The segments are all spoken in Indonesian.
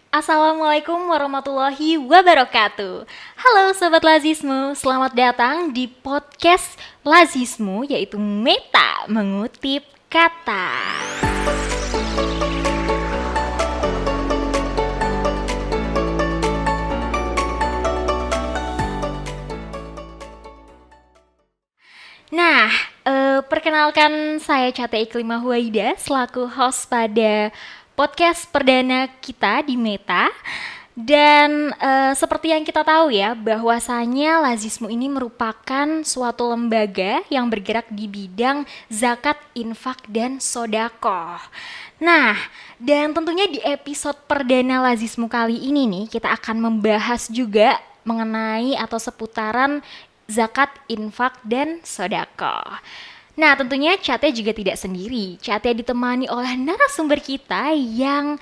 Assalamualaikum warahmatullahi wabarakatuh. Halo Sobat Lazismu, selamat datang di podcast Lazismu, yaitu Meta Mengutip Kata. Nah, perkenalkan saya Cate Iklima Huwaida selaku host pada podcast perdana kita di Meta. Dan seperti yang kita tahu ya, bahwasanya Lazismu ini merupakan suatu lembaga yang bergerak di bidang zakat, infak, dan sodakoh. Nah, dan tentunya di episode perdana Lazismu kali ini nih, kita akan membahas juga mengenai atau seputaran zakat, infak, dan sodakoh. Nah, tentunya Cate juga tidak sendiri. Cate ditemani oleh narasumber kita yang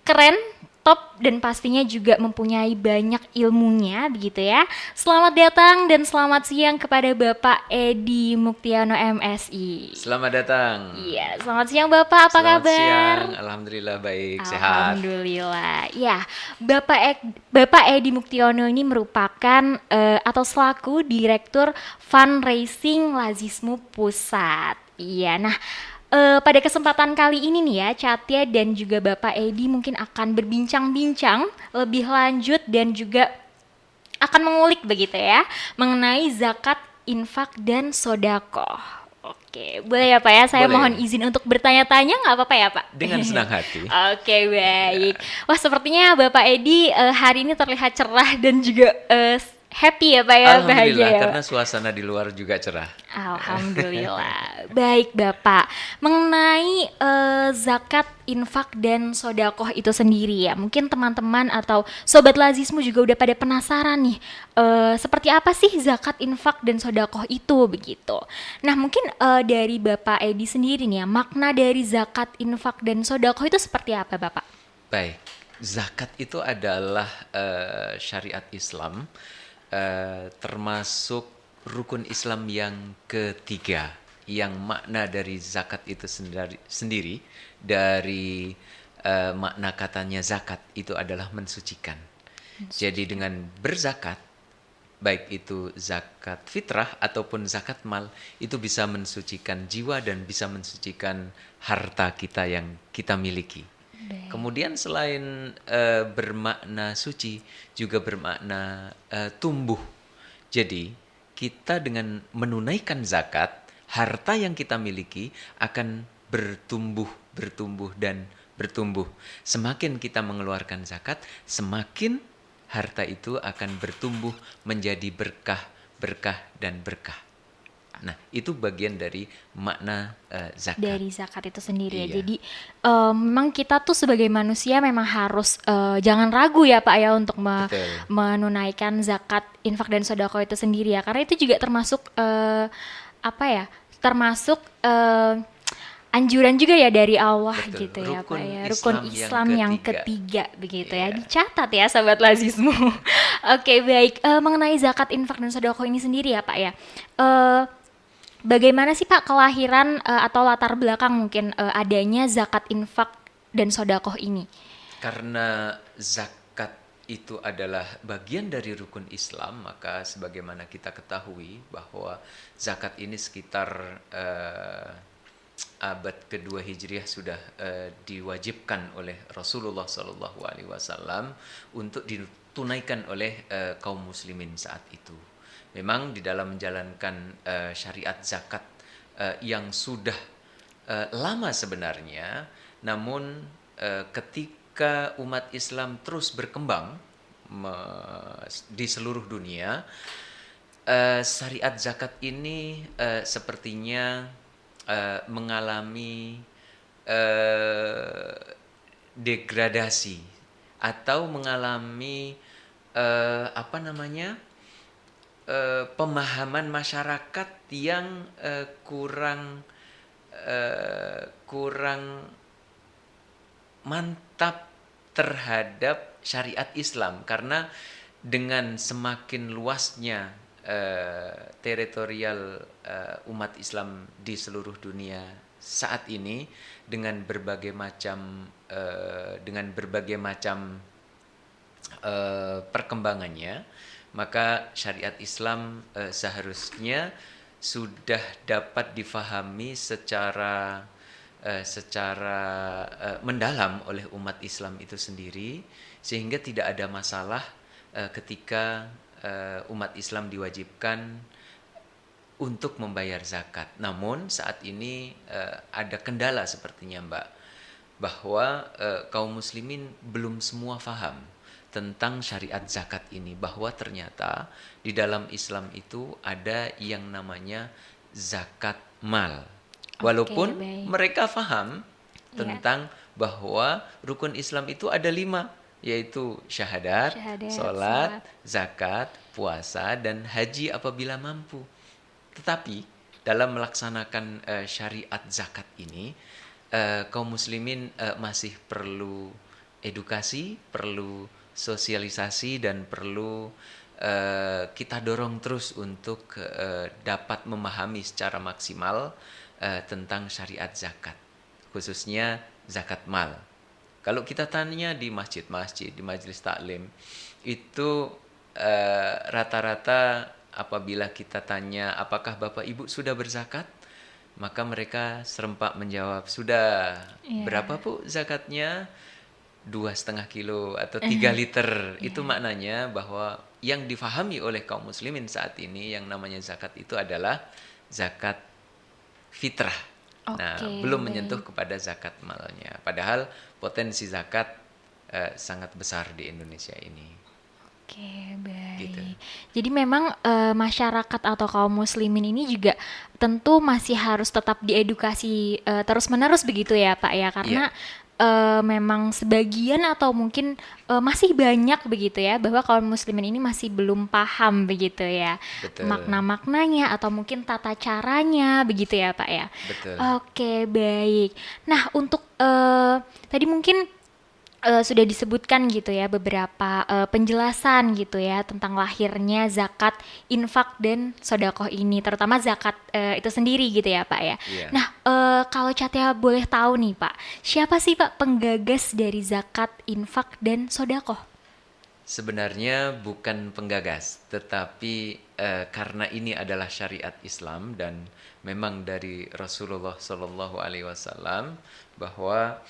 keren, top, dan pastinya juga mempunyai banyak ilmunya, begitu ya. Selamat datang dan selamat siang kepada Bapak Edi Muktiono MSI. Selamat datang. Iya, selamat siang Bapak, apa Selamat kabar? siang, alhamdulillah baik, sehat. Alhamdulillah. Ya, Bapak Edi Muktiono ini merupakan atau selaku Direktur Fundraising Lazismu Pusat. Iya, nah pada kesempatan kali ini nih ya, Catya dan juga Bapak Edi mungkin akan berbincang-bincang lebih lanjut dan juga akan mengulik begitu ya mengenai zakat, infak, dan sodakoh. Oke, boleh ya Pak ya, saya Boleh. mohon izin untuk bertanya-tanya, nggak apa-apa ya Pak? Dengan senang hati. Oke, baik. Wah, sepertinya Bapak Edi hari ini terlihat cerah dan juga happy ya Pak ya, bahagia Alhamdulillah, ya Pak? karena suasana di luar juga cerah. Alhamdulillah. Baik Bapak, mengenai zakat, infak, dan sodakoh itu sendiri ya, mungkin teman-teman atau Sobat Lazismu juga udah pada penasaran nih, seperti apa sih zakat, infak, dan sodakoh itu begitu. Nah mungkin dari Bapak Edi sendiri nih ya, makna dari zakat, infak, dan sodakoh itu seperti apa Bapak? Baik, zakat itu adalah syariat Islam, termasuk rukun Islam yang ketiga. Yang makna dari zakat itu sendiri dari makna katanya zakat itu adalah mensucikan. Jadi dengan berzakat, baik itu zakat fitrah ataupun zakat mal, itu bisa mensucikan jiwa dan bisa mensucikan harta kita yang kita miliki. Baik. Kemudian selain bermakna suci, juga bermakna tumbuh. Jadi kita dengan menunaikan zakat, harta yang kita miliki akan bertumbuh, bertumbuh, dan bertumbuh. Semakin kita mengeluarkan zakat, semakin harta itu akan bertumbuh menjadi berkah, berkah, dan berkah. Nah, itu bagian dari makna zakat. Dari zakat itu sendiri ya. Iya. Jadi memang kita tuh sebagai manusia memang harus jangan ragu ya Pak ya untuk Betul. menunaikan zakat, infak, dan sedekah itu sendiri ya. Karena itu juga termasuk apa ya? Termasuk anjuran juga ya dari Allah. Betul. Gitu ya Pak Rukun ya. Rukun Islam yang Islam yang ketiga. ketiga begitu ya. Iya. Dicatat ya Sobat Lazismu. Oke, baik. Mengenai zakat, infak, dan sedekah ini sendiri ya Pak ya. Bagaimana sih Pak kelahiran atau latar belakang mungkin adanya zakat, infak, dan sodakoh ini? Karena zakat itu adalah bagian dari rukun Islam, maka sebagaimana kita ketahui bahwa zakat ini sekitar abad kedua Hijriah sudah diwajibkan oleh Rasulullah SAW untuk ditunaikan oleh kaum muslimin saat itu. Memang di dalam menjalankan syariat zakat yang sudah lama sebenarnya, namun ketika umat Islam terus berkembang di seluruh dunia, syariat zakat ini sepertinya mengalami degradasi atau mengalami apa namanya pemahaman masyarakat yang kurang mantap terhadap syariat Islam, karena dengan semakin luasnya teritorial umat Islam di seluruh dunia saat ini dengan berbagai macam perkembangannya, maka syariat Islam seharusnya sudah dapat difahami secara mendalam oleh umat Islam itu sendiri, sehingga tidak ada masalah ketika umat Islam diwajibkan untuk membayar zakat. Namun saat ini ada kendala sepertinya, Mbak, bahwa kaum muslimin belum semua faham tentang syariat zakat ini, bahwa ternyata di dalam Islam itu ada yang namanya zakat mal. Walaupun baik. mereka faham Ya. tentang bahwa rukun Islam itu ada 5, yaitu syahadat, Syahadat, sholat, sholat. zakat, puasa, dan haji apabila mampu. Tetapi dalam melaksanakan syariat zakat ini, kaum muslimin masih perlu edukasi, perlu sosialisasi, dan perlu kita dorong terus untuk dapat memahami secara maksimal tentang syariat zakat, khususnya zakat mal. Kalau kita tanya di masjid-masjid, di majelis taklim, itu rata-rata apabila kita tanya apakah Bapak Ibu sudah berzakat, maka mereka serempak menjawab, sudah. Iya. Berapa Bu zakatnya? 2,5 kilo atau 3 liter. Itu maknanya bahwa yang difahami oleh kaum muslimin saat ini yang namanya zakat itu adalah zakat fitrah. Nah, belum menyentuh kepada zakat malnya. Padahal potensi zakat sangat besar di Indonesia ini. Oke, baik. Gitu. Jadi memang masyarakat atau kaum muslimin ini juga tentu masih harus tetap diedukasi terus-menerus begitu ya, Pak ya, karena memang sebagian atau mungkin masih banyak begitu ya, bahwa kaum muslimin ini masih belum paham begitu ya, Betul. makna-maknanya atau mungkin tata caranya begitu ya, Pak ya. Betul. Oke, baik. Nah, untuk tadi mungkin sudah disebutkan gitu ya beberapa penjelasan gitu ya tentang lahirnya zakat, infak, dan sodakoh ini, terutama zakat itu sendiri gitu ya Pak ya. Iya. Nah, kalau Catia boleh tahu nih Pak, siapa sih Pak penggagas dari zakat, infak, dan sodakoh? Sebenarnya bukan penggagas, tetapi karena ini adalah syariat Islam dan memang dari Rasulullah Shallallahu Alaihi Wasallam bahwa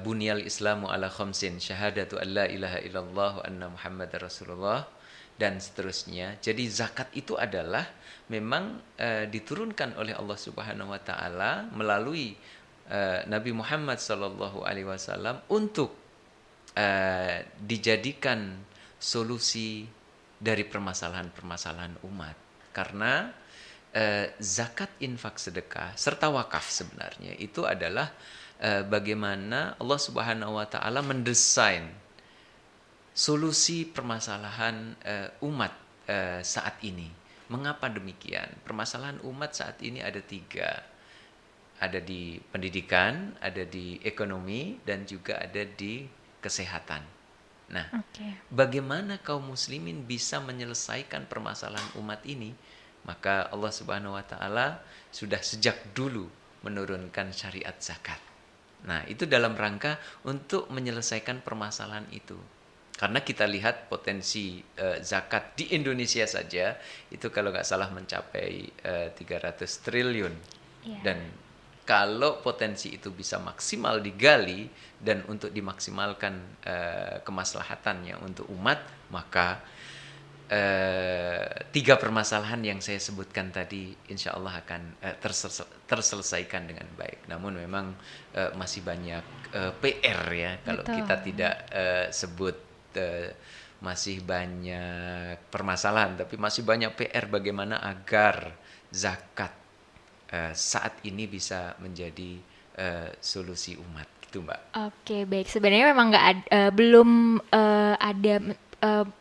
bunyal Islamu ala khamsin, syahadatu an la ilaha illallah wa anna Muhammad Rasulullah, dan seterusnya. Jadi zakat itu adalah memang diturunkan oleh Allah Subhanahu Wa Taala melalui Nabi Muhammad Sallallahu Alaihi Wasallam untuk dijadikan solusi dari permasalahan-permasalahan umat. Karena zakat, infak, sedekah serta wakaf sebenarnya itu adalah bagaimana Allah Subhanahu wa taala mendesain solusi permasalahan umat saat ini. Mengapa demikian? Permasalahan umat saat ini ada 3. Ada di pendidikan, ada di ekonomi, dan juga ada di kesehatan. Nah, bagaimana kaum muslimin bisa menyelesaikan permasalahan umat ini? Maka Allah Subhanahu wa taala sudah sejak dulu menurunkan syariat zakat. Nah, itu dalam rangka untuk menyelesaikan permasalahan itu. Karena kita lihat potensi zakat di Indonesia saja itu kalau nggak salah mencapai 300 triliun. Dan kalau potensi itu bisa maksimal digali dan untuk dimaksimalkan kemaslahatannya untuk umat, maka 3 permasalahan yang saya sebutkan tadi insya Allah akan terselesaikan dengan baik. Namun memang masih banyak PR ya kalau kita tidak sebut masih banyak permasalahan, tapi masih banyak PR bagaimana agar zakat saat ini bisa menjadi solusi umat, gitu Mbak. Oke, baik. Sebenarnya memang belum ada,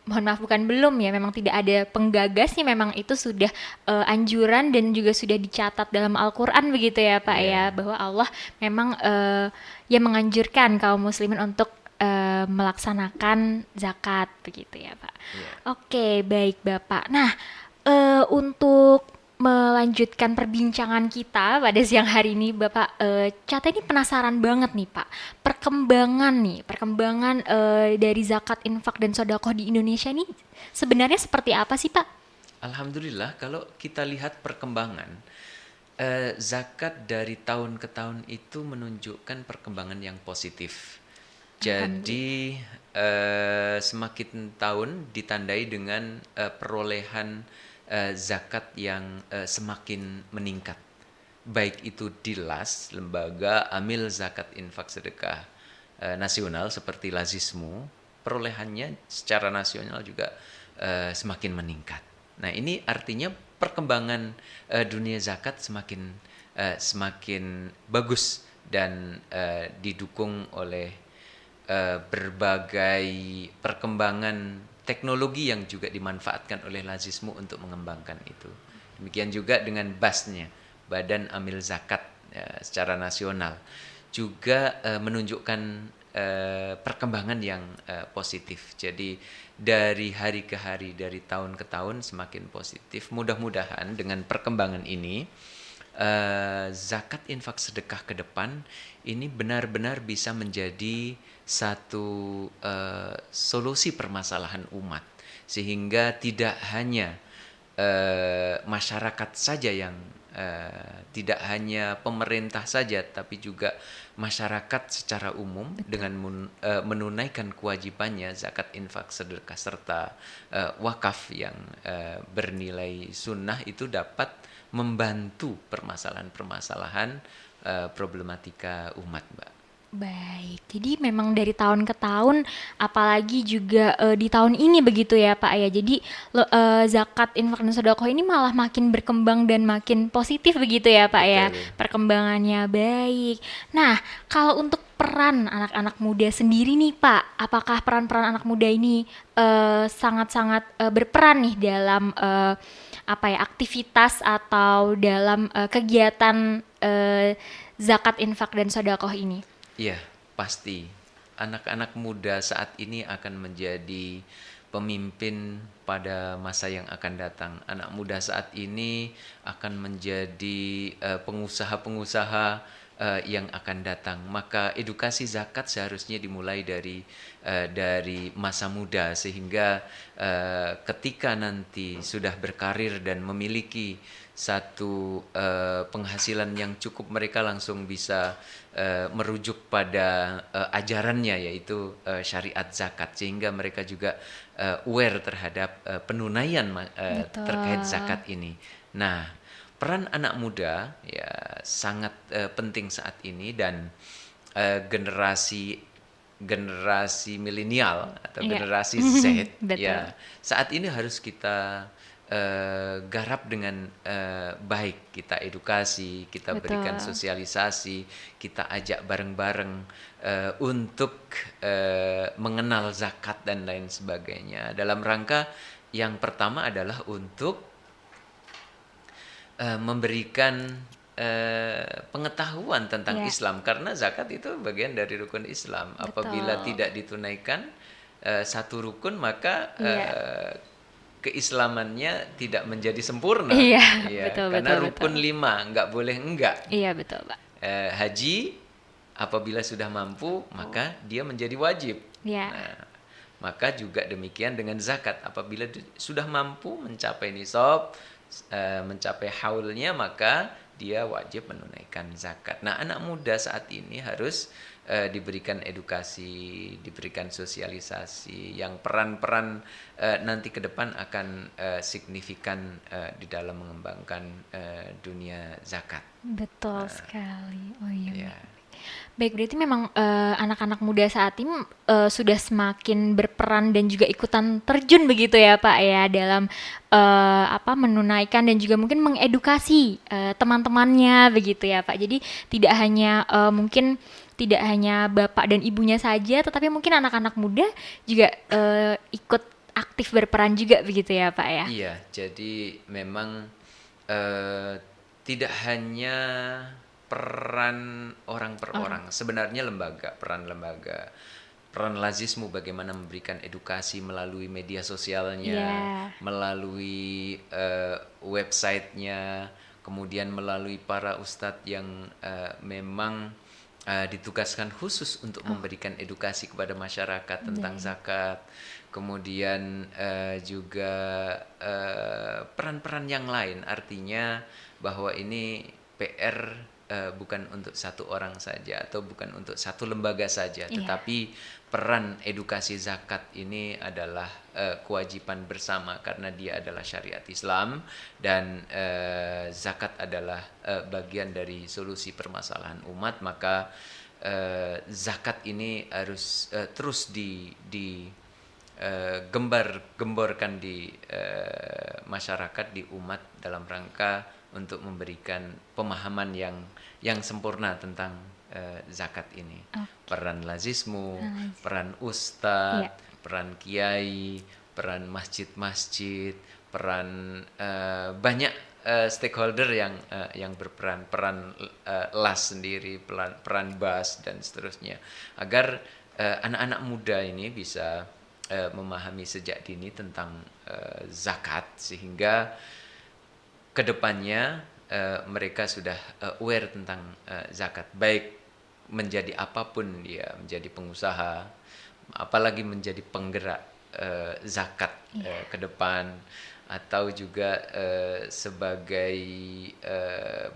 mohon maaf bukan belum ya, memang tidak ada penggagasnya, memang itu sudah anjuran dan juga sudah dicatat dalam Al-Quran begitu ya Pak ya, bahwa Allah memang yang menganjurkan kaum muslimin untuk melaksanakan zakat begitu ya Pak. Oke, baik Bapak. Nah, untuk melanjutkan perbincangan kita pada siang hari ini, Bapak Cata ini penasaran banget nih Pak, perkembangan dari zakat, infak dan sedekah di Indonesia nih sebenarnya seperti apa sih Pak? Alhamdulillah, kalau kita lihat perkembangan zakat dari tahun ke tahun itu menunjukkan perkembangan yang positif. Alhamdulillah. Jadi semakin tahun ditandai dengan perolehan zakat yang semakin meningkat. Baik itu DILAS, Lembaga Amil Zakat Infak Sedekah Nasional seperti Lazismu, perolehannya secara nasional juga semakin meningkat. Nah, ini artinya perkembangan dunia zakat semakin bagus dan didukung oleh berbagai perkembangan teknologi yang juga dimanfaatkan oleh Lazismu untuk mengembangkan itu. Demikian juga dengan BAS-nya, Badan Amil Zakat secara nasional, juga menunjukkan perkembangan yang positif. Jadi dari hari ke hari, dari tahun ke tahun semakin positif. Mudah-mudahan dengan perkembangan ini zakat infak sedekah ke depan ini benar-benar bisa menjadi satu solusi permasalahan umat, sehingga tidak hanya masyarakat saja yang tidak hanya pemerintah saja, tapi juga masyarakat secara umum dengan menunaikan kewajibannya zakat infak sedekah serta wakaf yang bernilai sunnah itu dapat membantu permasalahan-permasalahan problematika umat, Mbak. Baik, jadi memang dari tahun ke tahun, apalagi juga di tahun ini begitu ya Pak ya. Jadi zakat, infak dan sedekah ini malah makin berkembang dan makin positif begitu ya Pak ya. Betul. Perkembangannya baik. Nah, kalau untuk peran anak-anak muda sendiri nih Pak, apakah peran-peran anak muda ini sangat-sangat berperan nih dalam apa ya aktivitas atau dalam kegiatan zakat, infak dan sedekah ini? Iya, pasti. Anak-anak muda saat ini akan menjadi pemimpin pada masa yang akan datang. Anak muda saat ini akan menjadi pengusaha-pengusaha yang akan datang. Maka edukasi zakat seharusnya dimulai dari masa muda, sehingga ketika nanti sudah berkarir dan memiliki satu penghasilan yang cukup, mereka langsung bisa merujuk pada ajarannya, yaitu syariat zakat, sehingga mereka juga aware terhadap penunaian terkait Betul. zakat ini. Nah, peran anak muda ya sangat penting saat ini, dan generasi generasi milenial atau Iya. generasi Z Betul. ya saat ini harus kita garap dengan baik. Kita edukasi, kita berikan Betul. sosialisasi, kita ajak bareng-bareng untuk mengenal zakat dan lain sebagainya. Dalam rangka yang pertama adalah untuk memberikan pengetahuan tentang Iya, Islam, karena zakat itu bagian dari rukun Islam. Apabila betul. tidak ditunaikan satu rukun, maka Iya. keislamannya tidak menjadi sempurna. Iya, Ya, betul karena betul betul. rukun 5 nggak boleh enggak. Iya, betul, Pak. Haji apabila sudah mampu maka dia menjadi wajib. Iya. Nah, maka juga demikian dengan zakat, apabila sudah mampu mencapai nisab, mencapai haulnya, maka dia wajib menunaikan zakat. Nah, anak muda saat ini harus diberikan edukasi, diberikan sosialisasi, yang peran-peran nanti ke depan akan signifikan di dalam mengembangkan dunia zakat. Betul sekali. Oh iya, Ya, baik. Baik, berarti memang anak-anak muda saat ini sudah semakin berperan dan juga ikutan terjun begitu ya, Pak ya, dalam apa menunaikan dan juga mungkin mengedukasi teman-temannya begitu ya, Pak. Jadi tidak hanya mungkin tidak hanya bapak dan ibunya saja, tetapi mungkin anak-anak muda juga ikut aktif berperan juga begitu ya, Pak ya. iya. Jadi memang eh, tidak hanya peran orang per Orang. orang, sebenarnya peran lembaga, peran Lazismu bagaimana memberikan edukasi melalui media sosialnya, Iya. melalui websitenya, kemudian melalui para ustadz yang memang ditugaskan khusus untuk memberikan edukasi kepada masyarakat tentang zakat. Kemudian juga peran-peran yang lain, artinya bahwa ini PR bukan untuk satu orang saja atau bukan untuk satu lembaga saja, tetapi peran edukasi zakat ini adalah kewajiban bersama karena dia adalah syariat Islam dan zakat adalah bagian dari solusi permasalahan umat. Maka zakat ini harus terus gemborkan di masyarakat, di umat, dalam rangka untuk memberikan pemahaman yang sempurna tentang zakat ini. Peran Lazismu, peran ustadz, peran kiai, peran masjid-masjid, peran banyak stakeholder yang berperan, peran LAS sendiri, peran BAS dan seterusnya, agar anak-anak muda ini bisa memahami sejak dini tentang zakat, sehingga kedepannya mereka sudah aware tentang zakat, baik menjadi apapun dia, menjadi pengusaha, apalagi menjadi penggerak zakat ke depan, atau juga sebagai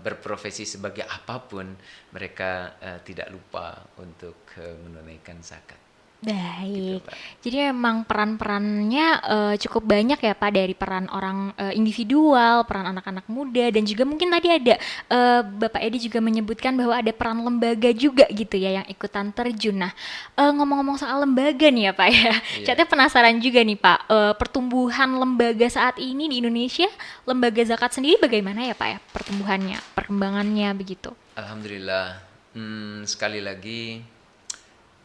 berprofesi sebagai apapun, mereka tidak lupa untuk menunaikan zakat. Baik, Gitu, Mbak. jadi memang peran-perannya cukup banyak ya Pak, dari peran orang individual, peran anak-anak muda, dan juga mungkin tadi ada Bapak Edi juga menyebutkan bahwa ada peran lembaga juga gitu ya yang ikutan terjun. Nah, ngomong-ngomong soal lembaga nih ya Pak ya, Iya. Catnya penasaran juga nih Pak, pertumbuhan lembaga saat ini di Indonesia, lembaga zakat sendiri bagaimana ya Pak ya, pertumbuhannya, perkembangannya begitu? Alhamdulillah. Sekali lagi,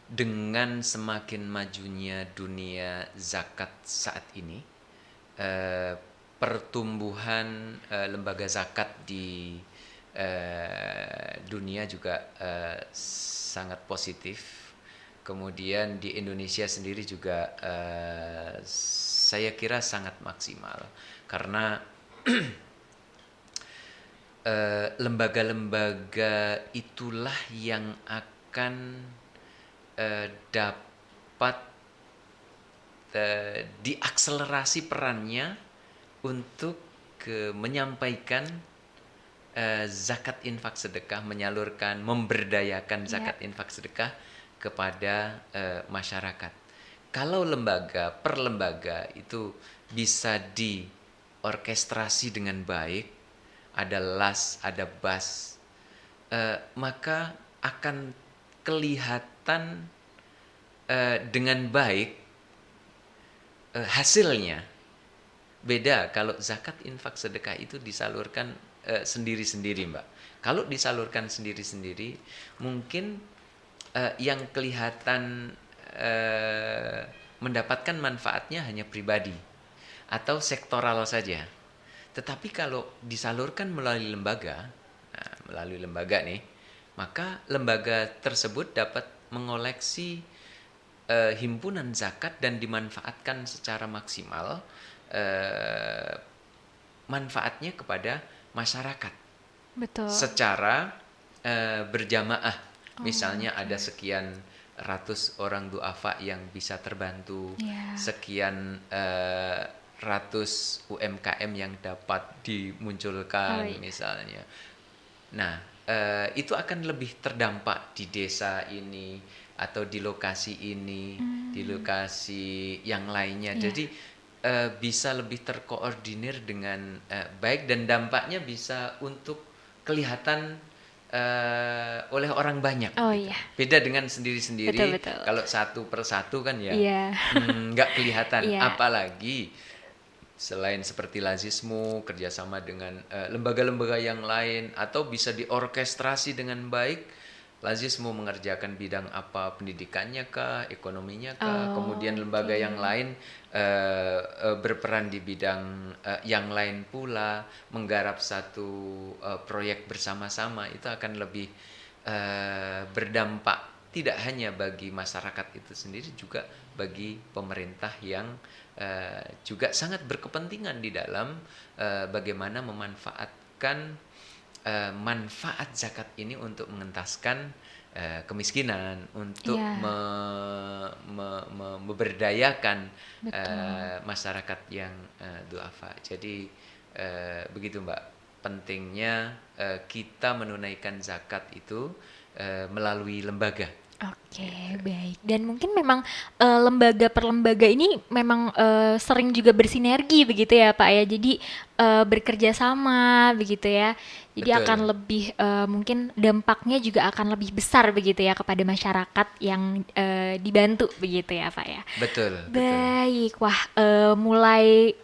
dengan semakin majunya dunia zakat saat ini, pertumbuhan lembaga zakat di dunia juga sangat positif. Kemudian di Indonesia sendiri juga saya kira sangat maksimal, karena lembaga-lembaga itulah yang akan dapat diakselerasi perannya untuk menyampaikan zakat infak sedekah, menyalurkan, memberdayakan zakat infak sedekah kepada masyarakat. Kalau lembaga per lembaga itu bisa diorkestrasi dengan baik, ada LAS, ada BAS, maka akan kelihatan dengan baik hasilnya. Beda kalau zakat infak sedekah itu disalurkan sendiri-sendiri, Mbak. Kalau disalurkan sendiri-sendiri, mungkin yang kelihatan mendapatkan manfaatnya hanya pribadi atau sektoral saja. Tetapi kalau disalurkan melalui lembaga nih, maka lembaga tersebut dapat mengoleksi himpunan zakat dan dimanfaatkan secara maksimal manfaatnya kepada masyarakat. Betul. Secara berjamaah. Misalnya ada sekian ratus orang duafa yang bisa terbantu, sekian ratus UMKM yang dapat dimunculkan misalnya. Nah, itu akan lebih terdampak di desa ini atau di lokasi ini, di lokasi yang lainnya. Jadi bisa lebih terkoordinir dengan baik, dan dampaknya bisa untuk kelihatan oleh orang banyak. Gitu. Beda dengan sendiri-sendiri. Betul. Kalau satu persatu kan ya Iya. nggak kelihatan. Iya. Apalagi selain seperti Lazismu, kerjasama dengan lembaga-lembaga yang lain, atau bisa diorkestrasi dengan baik. Lazismu mengerjakan bidang apa, pendidikannya kah, ekonominya kah, kemudian lembaga yang lain berperan di bidang yang lain pula, menggarap satu proyek bersama-sama, itu akan lebih berdampak tidak hanya bagi masyarakat itu sendiri, juga bagi pemerintah yang juga sangat berkepentingan di dalam bagaimana memanfaatkan manfaat zakat ini untuk mengentaskan kemiskinan, untuk Iya, memberdayakan betul. masyarakat yang duafa. Jadi begitu Mbak, pentingnya kita menunaikan zakat itu melalui lembaga. Oke, Gitu. baik. Dan mungkin memang lembaga per lembaga ini memang sering juga bersinergi begitu ya, Pak ya. Jadi bekerja sama begitu ya. Jadi akan Betul, lebih mungkin dampaknya juga akan lebih besar begitu ya kepada masyarakat yang dibantu begitu ya, Pak ya. betul, betul. Baik, wah mulai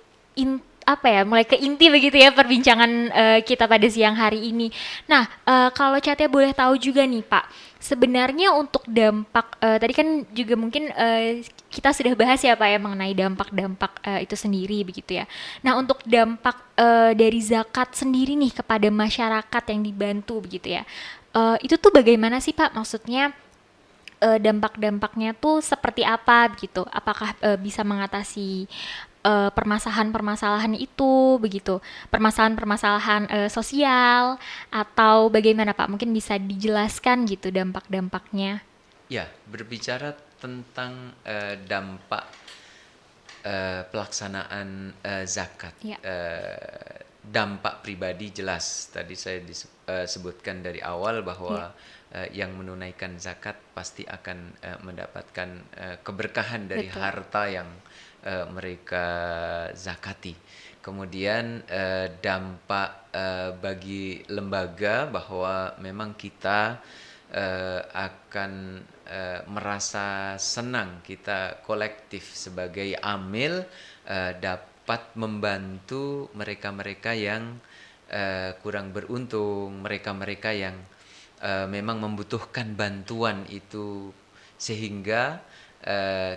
apa ya, mulai ke inti begitu ya perbincangan kita pada siang hari ini. Nah, kalau Catya boleh tahu juga nih Pak, sebenarnya untuk dampak tadi kan juga mungkin kita sudah bahas ya Pak ya mengenai dampak-dampak itu sendiri begitu ya. Nah, untuk dampak dari zakat sendiri nih kepada masyarakat yang dibantu begitu ya. Itu tuh bagaimana sih Pak? Maksudnya dampak-dampaknya tuh seperti apa gitu? Apakah bisa mengatasi permasalahan-permasalahan itu begitu? Permasalahan-permasalahan sosial atau bagaimana Pak? Mungkin bisa dijelaskan gitu dampak-dampaknya. Ya, berbicara tentang dampak pelaksanaan zakat, Ya, dampak pribadi jelas. Tadi saya sebutkan dari awal ya. bahwa yang menunaikan zakat pasti akan mendapatkan keberkahan dari Betul. harta yang mereka zakati. Kemudian dampak bagi lembaga bahwa memang kita akan merasa senang, kita kolektif sebagai amil dapat membantu mereka-mereka yang kurang beruntung, mereka-mereka yang memang membutuhkan bantuan itu, sehingga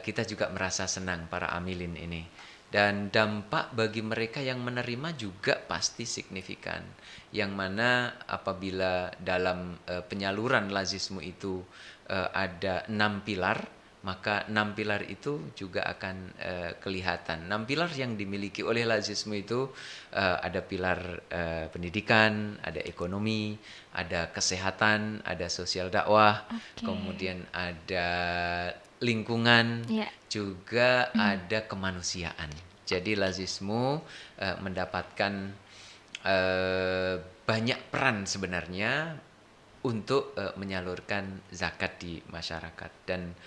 kita juga merasa senang para amilin ini. Dan dampak bagi mereka yang menerima juga pasti signifikan. Yang mana apabila dalam penyaluran lazismu itu ada 6 pilar, maka 6 pilar itu juga akan kelihatan. 6 pilar yang dimiliki oleh lazismu itu ada pilar pendidikan, ada ekonomi, ada kesehatan, ada sosial dakwah, Oke. kemudian ada lingkungan, Ya. juga ada kemanusiaan. Jadi lazismu mendapatkan banyak peran sebenarnya untuk menyalurkan zakat di masyarakat. Dan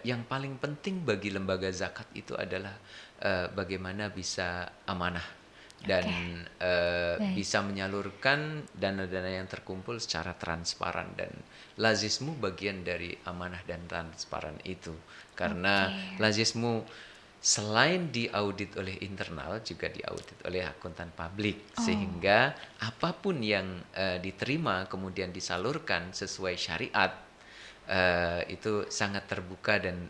yang paling penting bagi lembaga zakat itu adalah bagaimana bisa amanah dan Oke. Baik. bisa menyalurkan dana-dana yang terkumpul secara transparan. Dan lazismu bagian dari amanah dan transparan itu, karena Oke. lazismu selain diaudit oleh internal juga diaudit oleh akuntan publik, Oh, sehingga apapun yang diterima kemudian disalurkan sesuai syariat itu sangat terbuka dan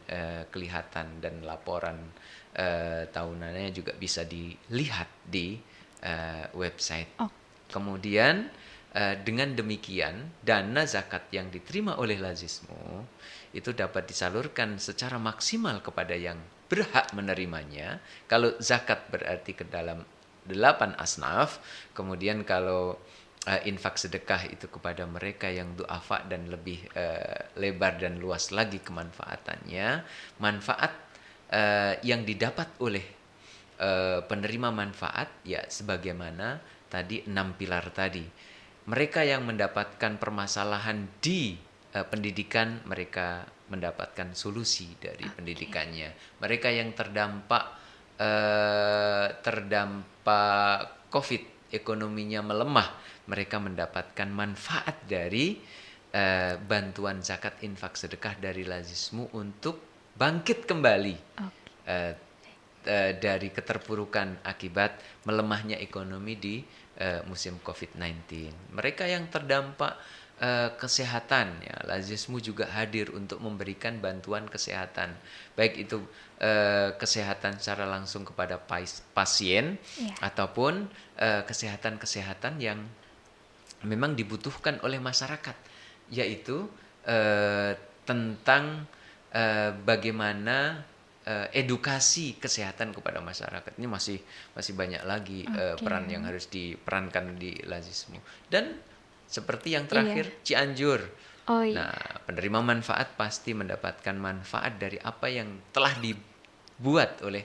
kelihatan, dan laporan tahunannya juga bisa dilihat di website. oh, Kemudian dengan demikian dana zakat yang diterima oleh lazismu itu dapat disalurkan secara maksimal kepada yang berhak menerimanya. Kalau zakat berarti ke dalam 8 asnaf, kemudian kalau infak sedekah itu kepada mereka yang duafa dan lebih lebar dan luas lagi kemanfaatannya. Manfaat yang didapat oleh penerima manfaat ya sebagaimana tadi 6 pilar tadi. Mereka yang mendapatkan permasalahan di pendidikan, mereka mendapatkan solusi dari oke. pendidikannya. Mereka yang terdampak COVID, ekonominya melemah, mereka mendapatkan manfaat dari bantuan zakat infak sedekah dari lazismu untuk bangkit kembali Oke. eh, dari keterpurukan akibat melemahnya ekonomi di musim COVID-19. Mereka yang terdampak kesehatan, ya, lazismu juga hadir untuk memberikan bantuan kesehatan, baik itu kesehatan secara langsung kepada pasien Ya. ataupun kesehatan-kesehatan yang memang dibutuhkan oleh masyarakat, yaitu tentang bagaimana edukasi kesehatan kepada masyarakat. Ini masih banyak lagi peran yang harus diperankan di Lazismu. Dan seperti yang terakhir, Cianjur. Oh iya. Nah, penerima manfaat pasti mendapatkan manfaat dari apa yang telah dibuat oleh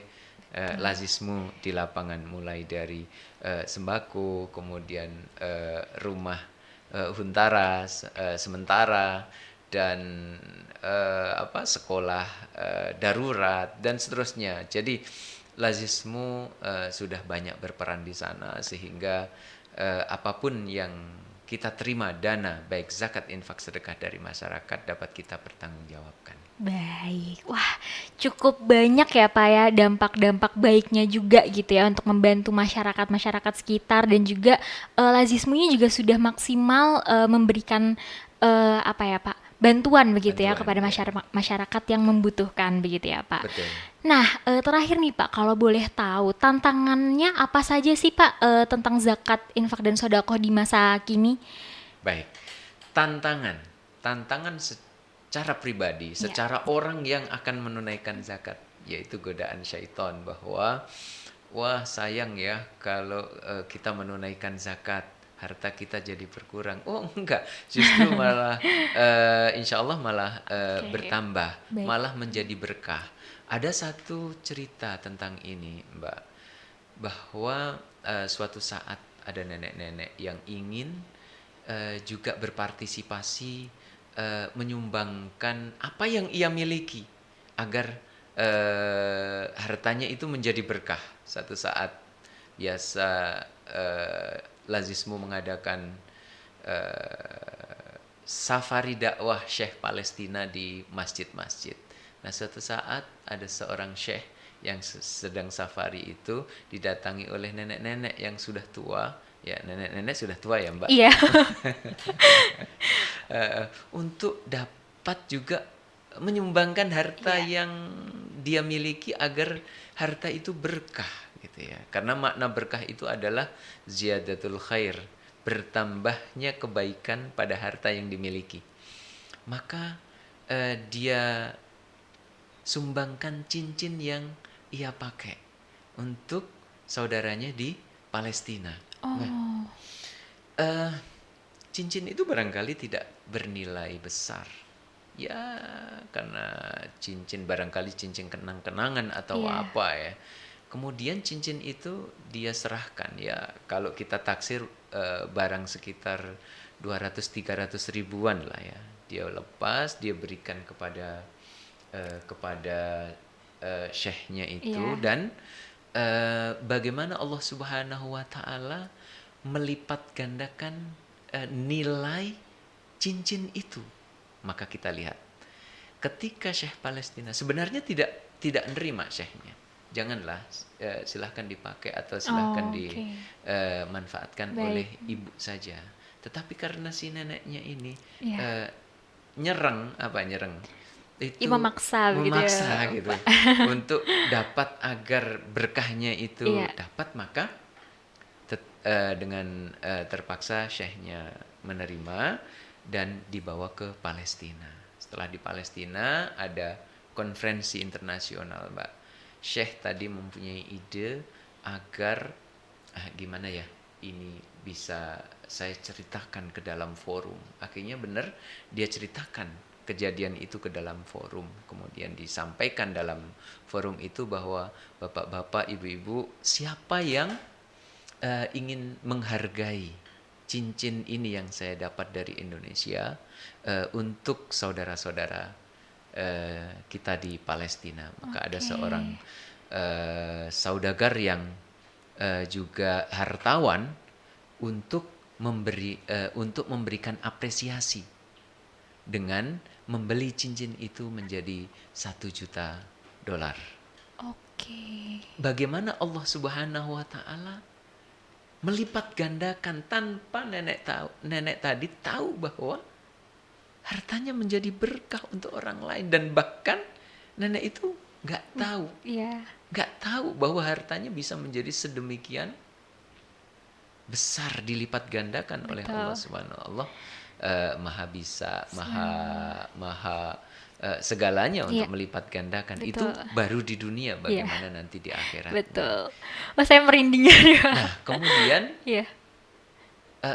Lazismu di lapangan, mulai dari sembako, kemudian rumah huntara sementara, dan sekolah darurat dan seterusnya. Jadi Lazismu sudah banyak berperan di sana, sehingga apapun yang kita terima dana, baik zakat, infak, sedekah dari masyarakat, dapat kita pertanggungjawabkan. Baik, wah cukup banyak ya Pak ya dampak-dampak baiknya juga gitu ya untuk membantu masyarakat-masyarakat sekitar, dan juga Lazismunya juga sudah maksimal memberikan apa ya Pak, bantuan begitu ya kepada masyarakat yang membutuhkan begitu ya Pak. Betul. Nah terakhir nih Pak, kalau boleh tahu tantangannya apa saja sih Pak tentang zakat, infak, dan sedekah di masa kini? Baik, tantangan secara pribadi, secara orang yang akan menunaikan zakat, yaitu godaan syaitan bahwa wah sayang ya kalau kita menunaikan zakat, harta kita jadi berkurang. Oh enggak, justru malah insya Allah malah bertambah, malah menjadi berkah. Ada satu cerita tentang ini, Mbak, bahwa suatu saat ada nenek-nenek yang ingin juga berpartisipasi, menyumbangkan apa yang ia miliki agar hartanya itu menjadi berkah. Satu saat biasa Lazismu mengadakan safari dakwah Syekh Palestina di masjid-masjid. Nah, suatu saat ada seorang syekh yang sedang safari itu didatangi oleh nenek-nenek yang sudah tua. Ya, nenek-nenek sudah tua ya, Mbak. Iya. Untuk dapat juga menyumbangkan harta yang dia miliki agar harta itu berkah gitu ya. Karena makna berkah itu adalah ziyadatul khair, bertambahnya kebaikan pada harta yang dimiliki. Maka dia sumbangkan cincin yang ia pakai untuk saudaranya di Palestina. Nah, cincin itu barangkali tidak bernilai besar. Ya, karena cincin barangkali cincin kenang-kenangan atau apa ya. Kemudian cincin itu dia serahkan ya. Kalau kita taksir barang sekitar 200-300 ribuan lah ya. Dia lepas, dia berikan kepada syekhnya itu. Dan bagaimana Allah Subhanahu wa Ta'ala melipat gandakan nilai cincin itu. Maka kita lihat ketika Syekh Palestina sebenarnya tidak nerima syekhnya, janganlah, silahkan dipakai atau silahkan dimanfaatkan oleh ibu saja. Tetapi karena si neneknya ini nyerang itu memaksa gitu untuk dapat agar berkahnya itu dapat, maka dengan terpaksa syekhnya menerima dan dibawa ke Palestina. Setelah di Palestina ada konferensi internasional, Mbak. Syekh tadi mempunyai ide agar gimana ya ini bisa saya ceritakan ke dalam forum. Akhirnya benar dia ceritakan kejadian itu ke dalam forum. Kemudian disampaikan dalam forum itu bahwa bapak-bapak, ibu-ibu, siapa yang ingin menghargai cincin ini yang saya dapat dari Indonesia untuk saudara-saudara kita di Palestina. Maka ada seorang saudagar yang juga hartawan untuk memberikan apresiasi dengan membeli cincin itu menjadi $1.000.000. Bagaimana Allah Subhanahu wa Ta'ala melipat gandakan tanpa nenek tadi tahu bahwa hartanya menjadi berkah untuk orang lain, dan bahkan nenek itu nggak tahu bahwa hartanya bisa menjadi sedemikian besar, dilipat gandakan oleh Allah Subhanahu wa Ta'ala. Maha bisa, maha segalanya untuk Iya. melipat gandakan. Betul. Itu baru di dunia, bagaimana nanti di akhirat. Betul. Wah, saya merinding ya. Nah, kemudian Iya.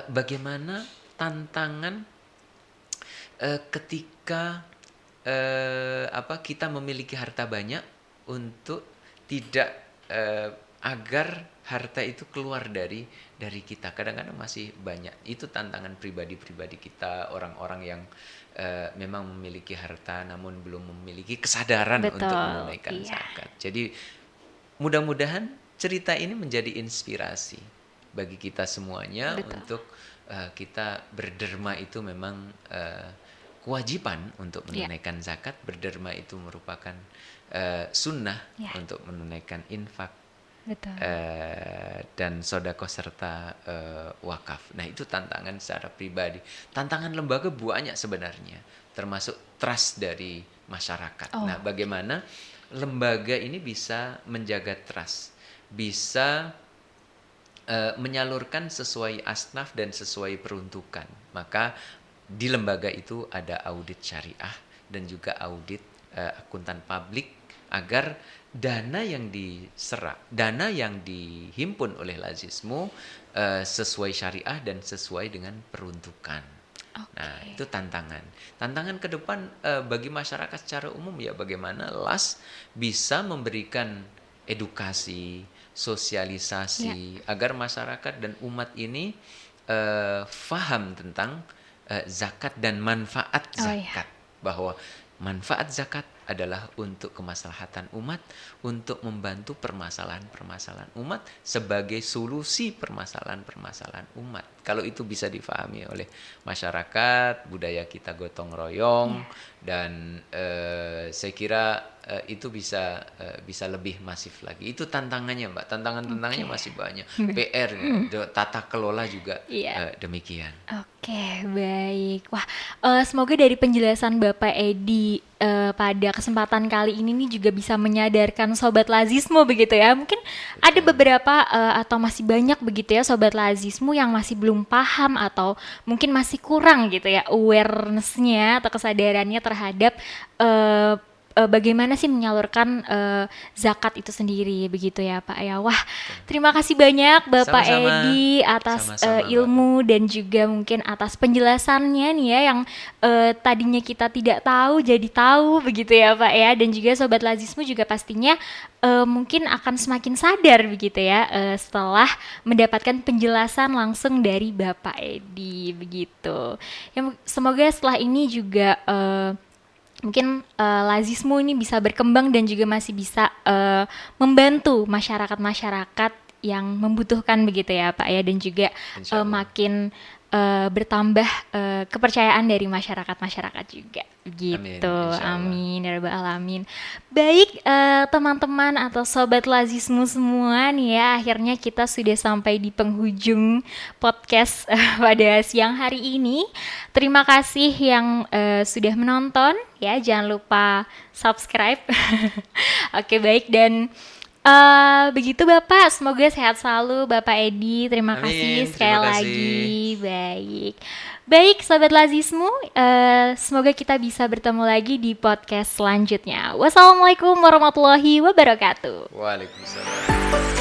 bagaimana tantangan ketika kita memiliki harta banyak untuk tidak agar harta itu keluar dari kita. Kadang-kadang masih banyak. Itu tantangan pribadi-pribadi kita, orang-orang yang memang memiliki harta namun belum memiliki kesadaran Betul, untuk menunaikan iya. zakat. Jadi mudah-mudahan cerita ini menjadi inspirasi bagi kita semuanya. Betul. Untuk kita berderma itu memang kewajiban untuk menunaikan zakat. Berderma itu merupakan sunnah Ya. untuk menunaikan infak Betul. dan sedekah serta wakaf. Nah, itu tantangan secara pribadi. Tantangan lembaga banyak sebenarnya, termasuk trust dari masyarakat. Nah, bagaimana lembaga ini bisa menjaga trust, bisa menyalurkan sesuai asnaf dan sesuai peruntukan. Maka di lembaga itu ada audit syariah dan juga audit akuntan publik, agar dana yang dihimpun oleh Lazismu sesuai syariah dan sesuai dengan peruntukan. Nah, itu tantangan. Tantangan ke depan bagi masyarakat secara umum ya, bagaimana LAS bisa memberikan edukasi, sosialisasi agar masyarakat dan umat ini faham tentang zakat dan manfaat zakat. Bahwa manfaat zakat adalah untuk kemaslahatan umat, untuk membantu permasalahan-permasalahan umat sebagai solusi permasalahan-permasalahan umat. Kalau itu bisa difahami oleh masyarakat, budaya kita gotong royong, dan saya kira itu bisa lebih masif lagi. Itu tantangannya, Mbak. Tantangannya masih banyak. PR, tata kelola juga demikian. Oke, baik. Wah, semoga dari penjelasan Bapak Edi pada kesempatan kali ini nih juga bisa menyadarkan Sobat Lazismu begitu ya. Mungkin ada beberapa atau masih banyak begitu ya Sobat Lazismu yang masih belum paham atau mungkin masih kurang gitu ya awareness-nya atau kesadarannya terhadap bagaimana sih menyalurkan zakat itu sendiri begitu ya Pak ya. Wah, terima kasih banyak Bapak Sama-sama. Edi atas Sama-sama, Mbak. ilmu dan juga mungkin atas penjelasannya nih ya yang tadinya kita tidak tahu jadi tahu begitu ya Pak ya. Dan juga Sobat Lazismu juga pastinya mungkin akan semakin sadar begitu ya setelah mendapatkan penjelasan langsung dari Bapak Edi begitu. Ya, semoga setelah ini juga mungkin Lazismu ini bisa berkembang dan juga masih bisa membantu masyarakat-masyarakat yang membutuhkan begitu ya Pak ya, dan juga Insya Allah. makin bertambah kepercayaan dari masyarakat juga gitu. Amin, insya Allah. Amin ya rabbal alamin. Baik teman-teman atau Sobat Lazismu semua nih ya, akhirnya kita sudah sampai di penghujung podcast pada siang hari ini. Terima kasih yang sudah menonton ya, jangan lupa subscribe. Oke, baik, dan begitu Bapak, semoga sehat selalu Bapak Edi. Terima Amin, kasih sekali terima kasih. lagi. Baik Sobat Lazismu, semoga kita bisa bertemu lagi di podcast selanjutnya. Wassalamualaikum warahmatullahi wabarakatuh. Waalaikumsalam.